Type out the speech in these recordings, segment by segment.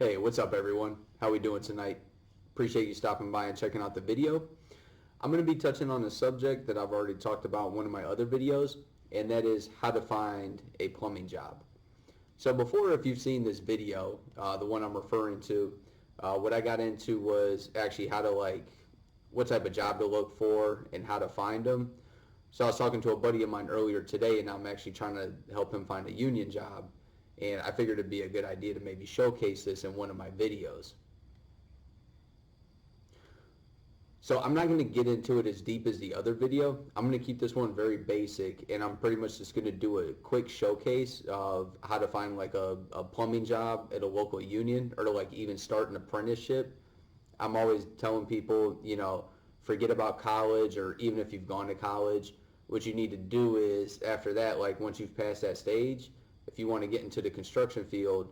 Hey, what's up everyone? How we doing tonight? Appreciate you stopping by and checking out the video. I'm going to be touching on a subject that I've already talked about in one of my other videos, and that is how to find a plumbing job. So before, if you've seen this video, the one I'm referring to, what I got into was actually how to what type of job to look for and how to find them. So I was talking to a buddy of mine earlier today, and I'm actually trying to help him find a union job. And I figured it'd be a good idea to maybe showcase this in one of my videos. So I'm not going to get into it as deep as the other video. I'm going to keep this one very basic, and I'm pretty much just going to do a quick showcase of how to find a plumbing job at a local union, or to even start an apprenticeship. I'm always telling people, forget about college, or even if you've gone to college, what you need to do is after that, once you've passed that stage, if you want to get into the construction field,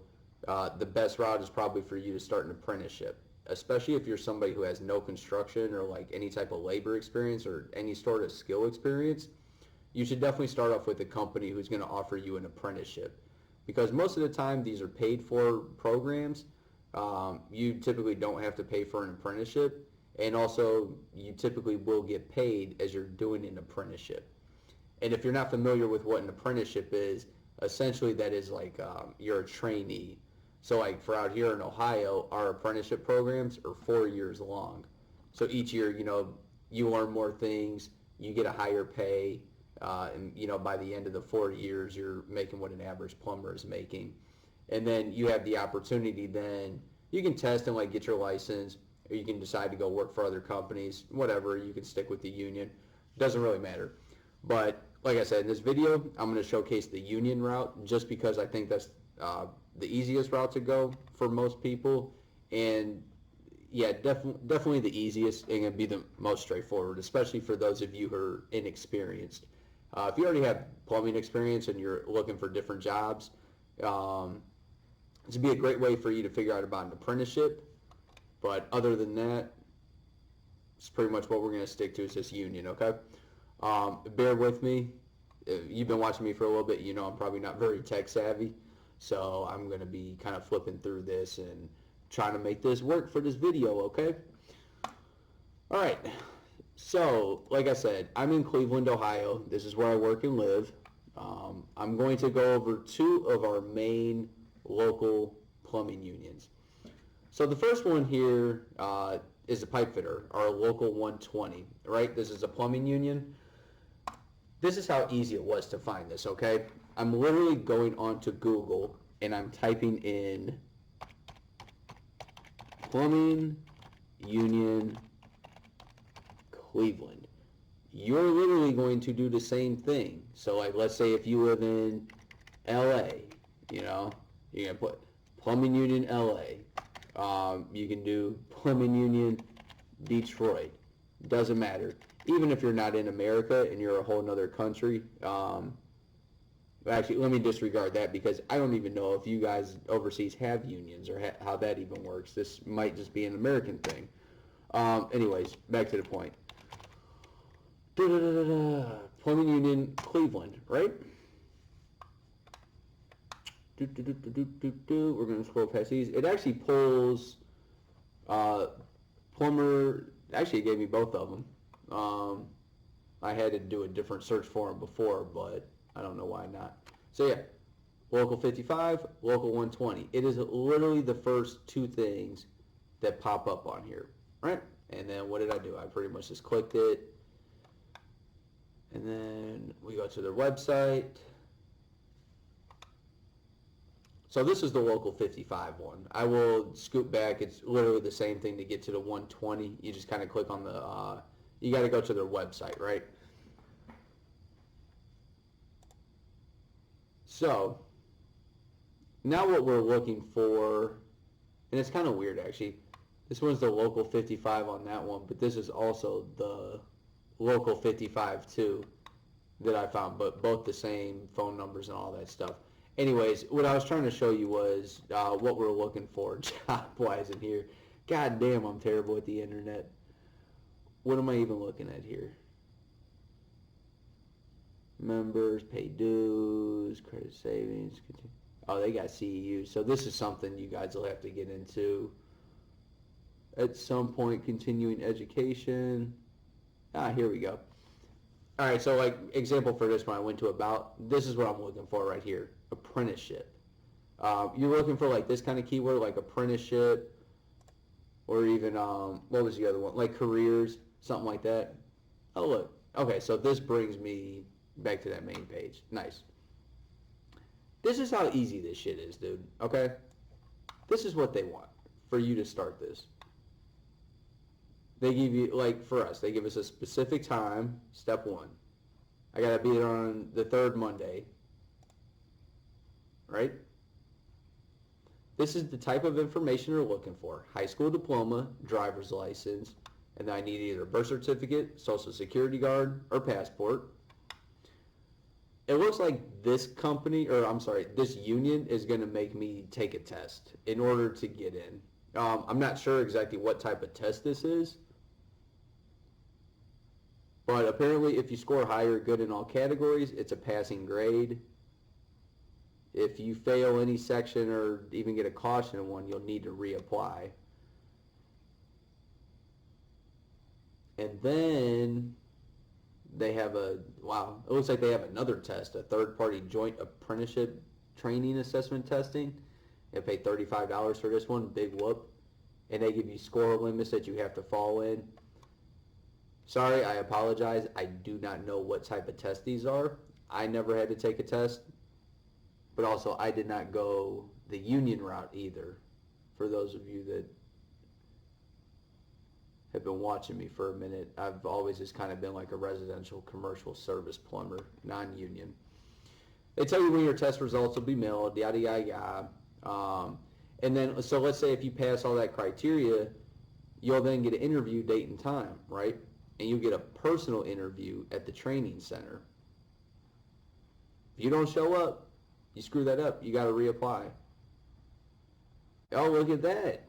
the best route is probably for you to start an apprenticeship, especially if you're somebody who has no construction or any type of labor experience or any sort of skill experience. You should definitely start off with a company who's going to offer you an apprenticeship, because most of the time these are paid for programs. You typically don't have to pay for an apprenticeship, and also you typically will get paid as you're doing an apprenticeship. And if you're not familiar with what an apprenticeship is, essentially that is you're a trainee. So for out here in Ohio, our apprenticeship programs are 4 years long. So each year, you learn more things, you get a higher pay, and by the end of the 4 years, you're making what an average plumber is making. And then you have the opportunity, then you can test and get your license, or you can decide to go work for other companies, whatever. You can stick with the union. Doesn't really matter. But like I said, in this video, I'm going to showcase the union route just because I think that's the easiest route to go for most people. And yeah, definitely the easiest and going to be the most straightforward, especially for those of you who are inexperienced. If you already have plumbing experience and you're looking for different jobs, this would be a great way for you to figure out about an apprenticeship. But other than that, it's pretty much what we're going to stick to is this union, okay? Bear with me. If you've been watching me for a little bit, I'm probably not very tech savvy. So I'm going to be kind of flipping through this and trying to make this work for this video, okay? Alright, so like I said, I'm in Cleveland, Ohio. This is where I work and live. I'm going to go over two of our main local plumbing unions. So the first one here is a pipe fitter, our local 120, right? This is a plumbing union. This is how easy it was to find this, okay? I'm literally going onto Google and I'm typing in plumbing union Cleveland. You're literally going to do the same thing. So let's say if you live in LA, you're going to put plumbing union LA. You can do plumbing union Detroit. Doesn't matter. Even if you're not in America and you're a whole nother country. Actually, let me disregard that because I don't even know if you guys overseas have unions or how that even works. This might just be an American thing. Anyways, back to the point. Plumbing union Cleveland, right? We're going to scroll past these. It actually pulls plumber. Actually, it gave me both of them. I had to do a different search for them before, but I don't know why not. So yeah, local 55, local 120. It is literally the first two things that pop up on here, right? And then what did I do? I pretty much just clicked it. And then we go to their website. So this is the local 55 one. I will scoot back. It's literally the same thing to get to the 120. You just kind of click on the, you got to go to their website, right? So now what we're looking for, and it's kind of weird actually. This one's the local 55 on that one, but this is also the local 55 too that I found, but both the same phone numbers and all that stuff. Anyways, what I was trying to show you was what we're looking for job-wise in here. God damn, I'm terrible at the internet. What am I even looking at here? Members, pay dues, credit savings, continue. Oh, they got CEU. So this is something you guys will have to get into at some point. Continuing education. Here we go. All right, so like example for this one, I went to about, this is what I'm looking for right here, apprenticeship. You're looking for like this kind of keyword, like apprenticeship, or even, what was the other one? Like careers, something like that. Oh, look. Okay, so this brings me back to that main page. Nice. This is how easy this shit is, dude, okay? This is what they want for you to start this. They give you, like for us, they give us a specific time, step one. I gotta be there on the third Monday, right? This is the type of information they're looking for. High school diploma, driver's license, and then I need either a birth certificate, social security card, or passport. It looks like this company, or I'm sorry, this union is going to make me take a test in order to get in. I'm not sure exactly what type of test this is, but apparently if you score high or good in all categories, it's a passing grade. If you fail any section or even get a caution in one, you'll need to reapply. And then they have it looks like they have another test, a third-party joint apprenticeship training assessment testing. They pay $35 for this one, big whoop. And they give you score limits that you have to fall in. Sorry, I apologize. I do not know what type of test these are. I never had to take a test. But also, I did not go the union route either. For those of you that have been watching me for a minute, I've always just kind of been like a residential commercial service plumber, non-union. They tell you when your test results will be mailed, yada, yada, yada. And then, so let's say if you pass all that criteria, you'll then get an interview date and time, right? And you get a personal interview at the training center. If you don't show up, you screw that up. You got to reapply. Oh, look at that.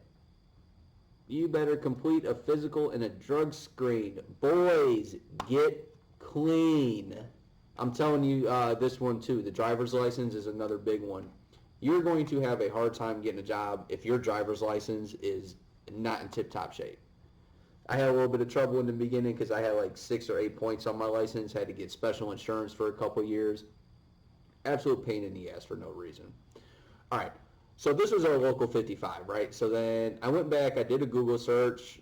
You better complete a physical and a drug screen. Boys, get clean. I'm telling you this one too. The driver's license is another big one. You're going to have a hard time getting a job if your driver's license is not in tip-top shape. I had a little bit of trouble in the beginning because I had like 6 or 8 points on my license. Had to get special insurance for a couple years. Absolute pain in the ass for no reason. All right. So this was our local 55, right? So then I went back, I did a Google search,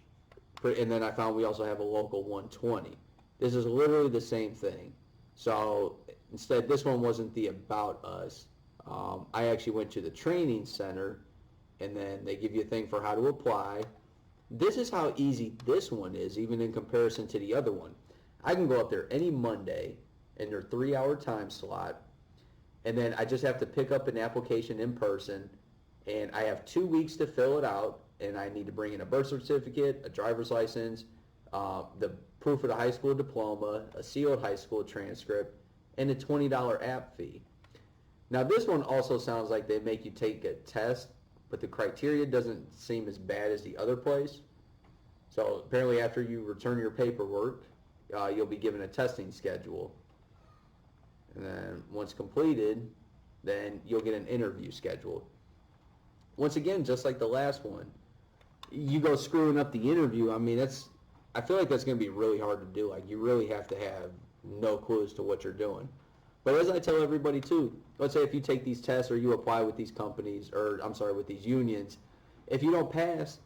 and then I found we also have a local 120. This is literally the same thing. So instead, this one wasn't the About Us. I actually went to the training center, and then they give you a thing for how to apply. This is how easy this one is, even in comparison to the other one. I can go up there any Monday in their 3-hour time slot, and then I just have to pick up an application in person, and I have 2 weeks to fill it out, and I need to bring in a birth certificate, a driver's license, the proof of the high school diploma, a sealed high school transcript, and a $20 app fee. Now this one also sounds like they make you take a test, but the criteria doesn't seem as bad as the other place. So apparently after you return your paperwork, you'll be given a testing schedule. And then once completed, then you'll get an interview scheduled. Once again, just like the last one, you go screwing up the interview. I mean, I feel like that's going to be really hard to do. Like, you really have to have no clue as to what you're doing. But as I tell everybody too, let's say if you take these tests or you apply with these companies, or I'm sorry, with these unions, if you don't pass,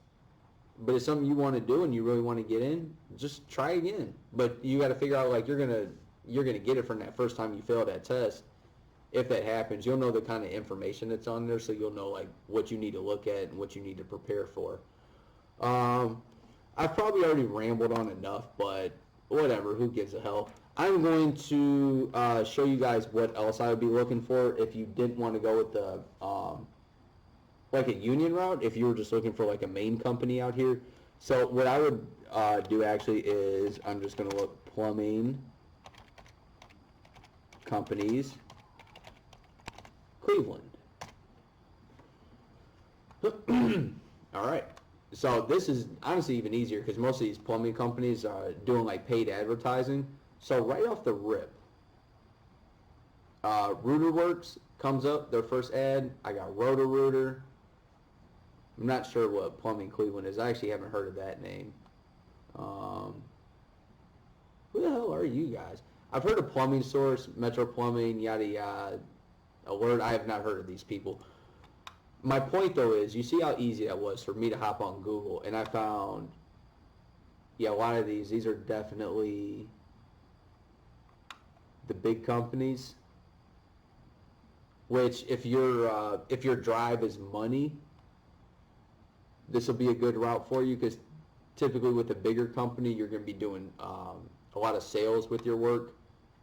but it's something you want to do and you really want to get in, just try again. But you got to figure out, like, you're gonna get it from that first time you fail that test. If that happens, you'll know the kind of information that's on there, so you'll know like what you need to look at and what you need to prepare for. I've probably already rambled on enough, but whatever, who gives a hell. I'm going to show you guys what else I would be looking for if you didn't want to go with the like a union route, if you were just looking for like a main company out here. So what I would do actually is I'm just going to look plumbing companies, Cleveland. All right. So this is honestly even easier because most of these plumbing companies are doing like paid advertising. So right off the rip, Rooter Works, comes up, their first ad. I got Roto-Rooter. I'm not sure what Plumbing Cleveland is. I actually haven't heard of that name. Who the hell are you guys? I've heard of Plumbing Source, Metro Plumbing, yada yada. Alert. I have not heard of these people. My point though is, you see how easy that was for me to hop on Google, and I found, yeah, a lot of these are definitely the big companies. Which, if your drive is money, this will be a good route for you, because typically with a bigger company, you're going to be doing a lot of sales with your work,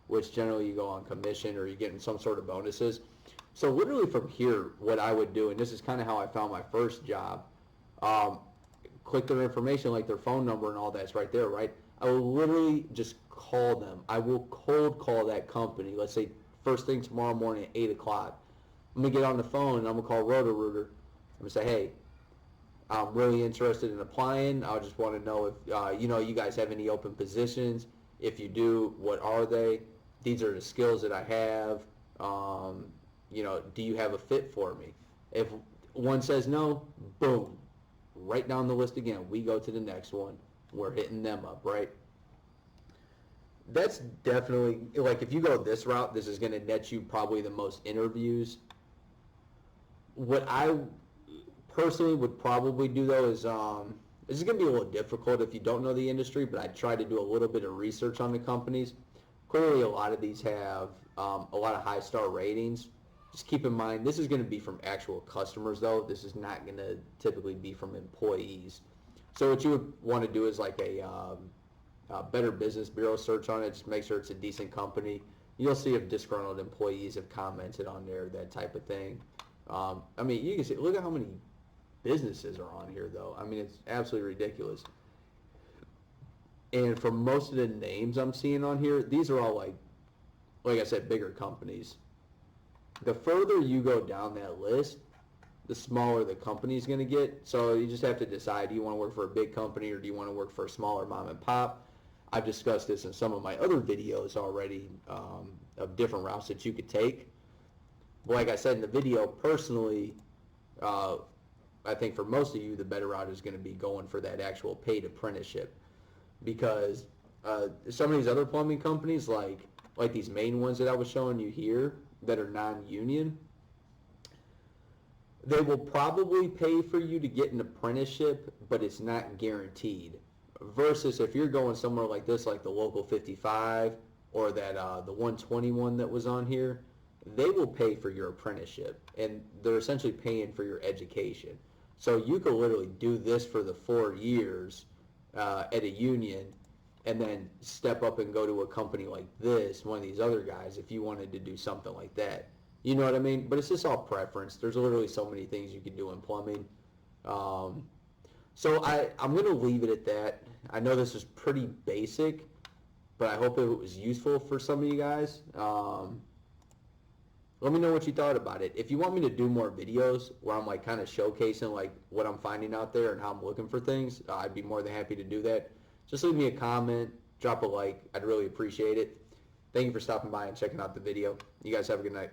which generally you go on commission or you're getting some sort of bonuses. So literally from here, what I would do, and this is kind of how I found my first job, click their information, like their phone number and all that's right there, right? I will literally just call them. I will cold call that company. Let's say first thing tomorrow morning at 8 o'clock. I'm going to get on the phone and I'm going to call Roto-Rooter. I'm going to say, hey, I'm really interested in applying. I just want to know if, you guys have any open positions. If you do, what are they? These are the skills that I have. Do you have a fit for me? If one says no, boom, right down the list again. We go to the next one. We're hitting them up, right? That's definitely, like, if you go this route, this is going to net you probably the most interviews. What I personally would probably do, though, is this is going to be a little difficult if you don't know the industry, but I try to do a little bit of research on the companies. Clearly, a lot of these have a lot of high-star ratings. Just keep in mind, this is going to be from actual customers, though. This is not going to typically be from employees. So what you would want to do is like a Better Business Bureau search on it. Just make sure it's a decent company. You'll see if disgruntled employees have commented on there, that type of thing. You can see, look at how many businesses are on here, though. I mean, it's absolutely ridiculous. And for most of the names I'm seeing on here, these are all like I said, bigger companies. The further you go down that list, the smaller the company is going to get. So you just have to decide, do you want to work for a big company or do you want to work for a smaller mom and pop? I've discussed this in some of my other videos already, of different routes that you could take. But like I said in the video, personally, I think for most of you, the better route is going to be going for that actual paid apprenticeship. Because some of these other plumbing companies, like these main ones that I was showing you here that are non-union, they will probably pay for you to get an apprenticeship, but it's not guaranteed. Versus if you're going somewhere like this, like the Local 55 or that the 121 that was on here, they will pay for your apprenticeship, and they're essentially paying for your education. So you could literally do this for the 4 years at a union, and then step up and go to a company like this, one of these other guys, if you wanted to do something like that. You know what I mean? But it's just all preference. There's literally so many things you can do in plumbing. So I'm going to leave it at that. I know this is pretty basic, but I hope it was useful for some of you guys. Let me know what you thought about it. If you want me to do more videos where I'm like kind of showcasing like what I'm finding out there and how I'm looking for things, I'd be more than happy to do that. Just leave me a comment, drop a like. I'd really appreciate it. Thank you for stopping by and checking out the video. You guys have a good night.